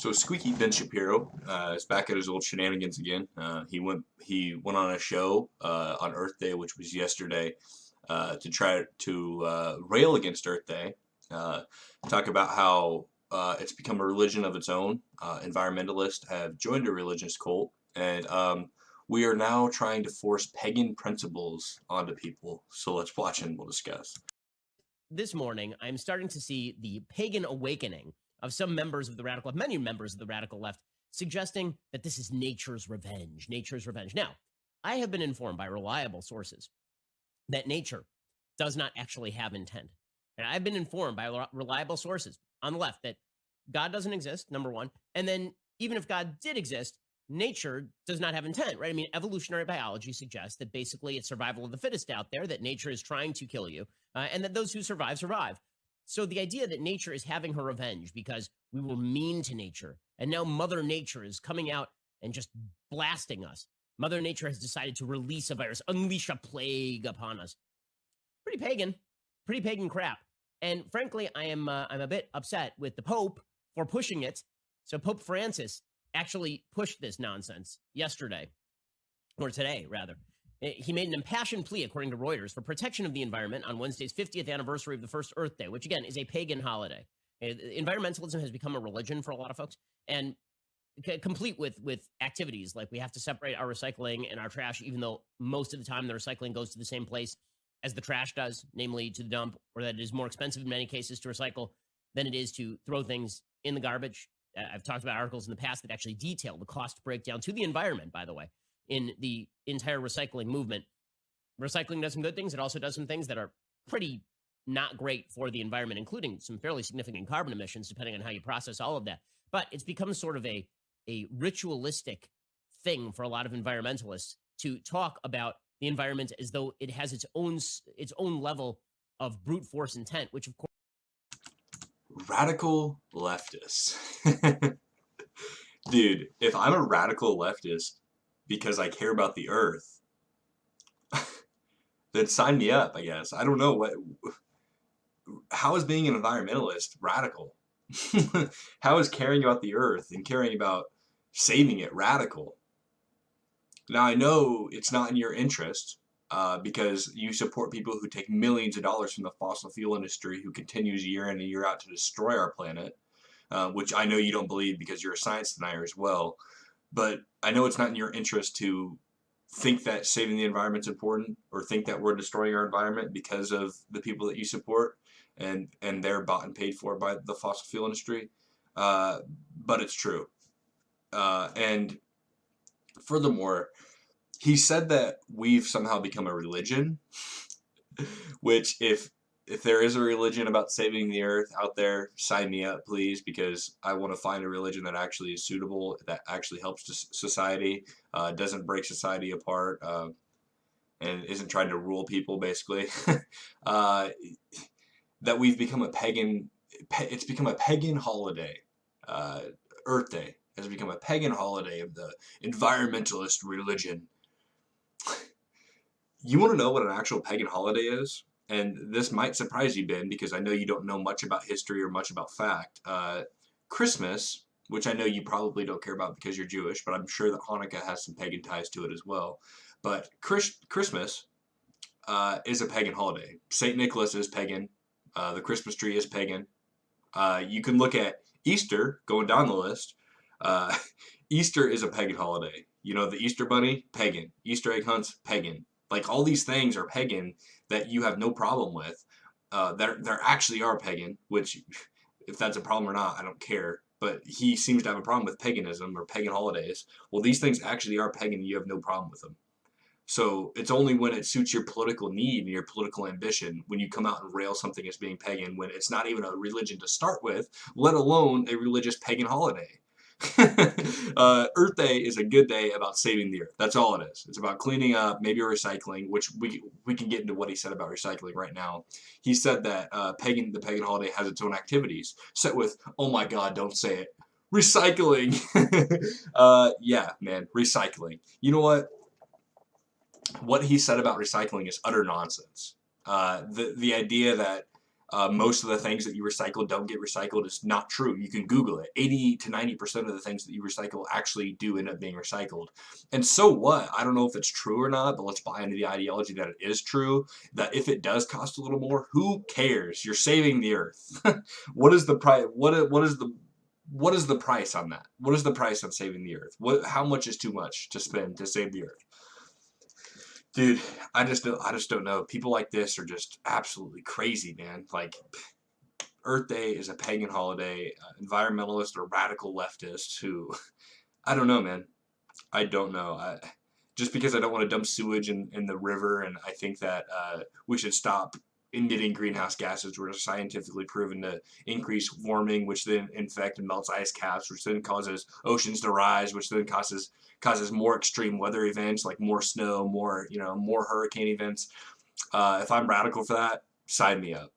So Squeaky Ben Shapiro is back at his old shenanigans again. He went on a show on Earth Day, which was yesterday, to try to rail against Earth Day, uh, talk about how it's become a religion of its own. Environmentalists have joined a religious cult, and we are now trying to force pagan principles onto people. So let's watch and we'll discuss. This morning, I'm starting to see the pagan awakening of some members of the radical left, many members of the radical left, suggesting that this is nature's revenge. Nature's revenge. Now, I have been informed by reliable sources that nature does not actually have intent. And I've been informed by reliable sources on the left that God doesn't exist, number one. And then even if God did exist, nature does not have intent, right? I mean, evolutionary biology suggests that basically it's survival of the fittest out there, that nature is trying to kill you, and that those who survive, survive. So the idea that nature is having her revenge because we were mean to nature, and now Mother Nature is coming out and just blasting us. Mother Nature has decided to release a virus, unleash a plague upon us. Pretty pagan crap. And frankly, I'm a bit upset with the Pope for pushing it. So Pope Francis actually pushed this nonsense yesterday, or today, rather. He made an impassioned plea, according to Reuters, for protection of the environment on Wednesday's 50th anniversary of the first Earth Day, which, again, is a pagan holiday. Environmentalism has become a religion for a lot of folks, and complete with activities like we have to separate our recycling and our trash, even though most of the time the recycling goes to the same place as the trash does, namely to the dump, or that it is more expensive in many cases to recycle than it is to throw things in the garbage. I've talked about articles in the past that actually detail the cost breakdown to the environment, by the way, in the entire recycling movement. Recycling does some good things. It also does some things that are pretty not great for the environment, including some fairly significant carbon emissions, depending on how you process all of that. But it's become sort of a ritualistic thing for a lot of environmentalists to talk about the environment as though it has its own level of brute force intent, which of course. Radical leftists. Dude, if I'm a radical leftist because I care about the earth, then sign me up, I guess. I don't know how is being an environmentalist radical? How is caring about the earth and caring about saving it radical? Now, I know it's not in your interest, because you support people who take millions of dollars from the fossil fuel industry who continues year in and year out to destroy our planet, which I know you don't believe because you're a science denier as well. But I know it's not in your interest to think that saving the environment's important, or think that we're destroying our environment because of the people that you support and they're bought and paid for by the fossil fuel industry. But it's true. And furthermore, he said that we've somehow become a religion, which if there is a religion about saving the earth out there, sign me up, please, because I want to find a religion that actually is suitable, that actually helps society, doesn't break society apart, and isn't trying to rule people, basically. That we've become a pagan, it's become a pagan holiday. Earth Day has become a pagan holiday of the environmentalist religion. You want to know what an actual pagan holiday is? And this might surprise you, Ben, because I know you don't know much about history or much about fact. Christmas, which I know you probably don't care about because you're Jewish, but I'm sure that Hanukkah has some pagan ties to it as well. But Christmas is a pagan holiday. St. Nicholas is pagan. The Christmas tree is pagan. You can look at Easter, going down the list. Easter is a pagan holiday. You know, the Easter bunny, pagan. Easter egg hunts, pagan. Like, all these things are pagan that you have no problem with. There actually are pagan, which, if that's a problem or not, I don't care. But he seems to have a problem with paganism or pagan holidays. Well, these things actually are pagan and you have no problem with them. So it's only when it suits your political need and your political ambition when you come out and rail something as being pagan, when it's not even a religion to start with, let alone a religious pagan holiday. Earth Day is a good day about saving the earth. That's all it is. It's about cleaning up, maybe recycling, which we can get into what he said about recycling right now. He said that the pagan holiday has its own activities, set with, oh my god, don't say it, recycling. Yeah, man, recycling. You know what? What he said about recycling is utter nonsense. The idea that Most of the things that you recycle don't get recycled is not true. You can Google it. 80 to 90% of the things that you recycle actually do end up being recycled. And so what? I don't know if it's true or not, but let's buy into the ideology that it is true, that if it does cost a little more, who cares? You're saving the earth. What is the price? What is the price on that? What is the price on saving the earth? How much is too much to spend to save the earth? Dude, I just don't know. People like this are just absolutely crazy, man. Like, Earth Day is a pagan holiday. Environmentalists or radical leftists who, I don't know, man. I don't know. Just because I don't want to dump sewage in the river, and I think that we should stop emitting greenhouse gases, which are scientifically proven to increase warming, which then in fact melts ice caps, which then causes oceans to rise, which then causes more extreme weather events like more snow, more hurricane events. If I'm radical for that, sign me up.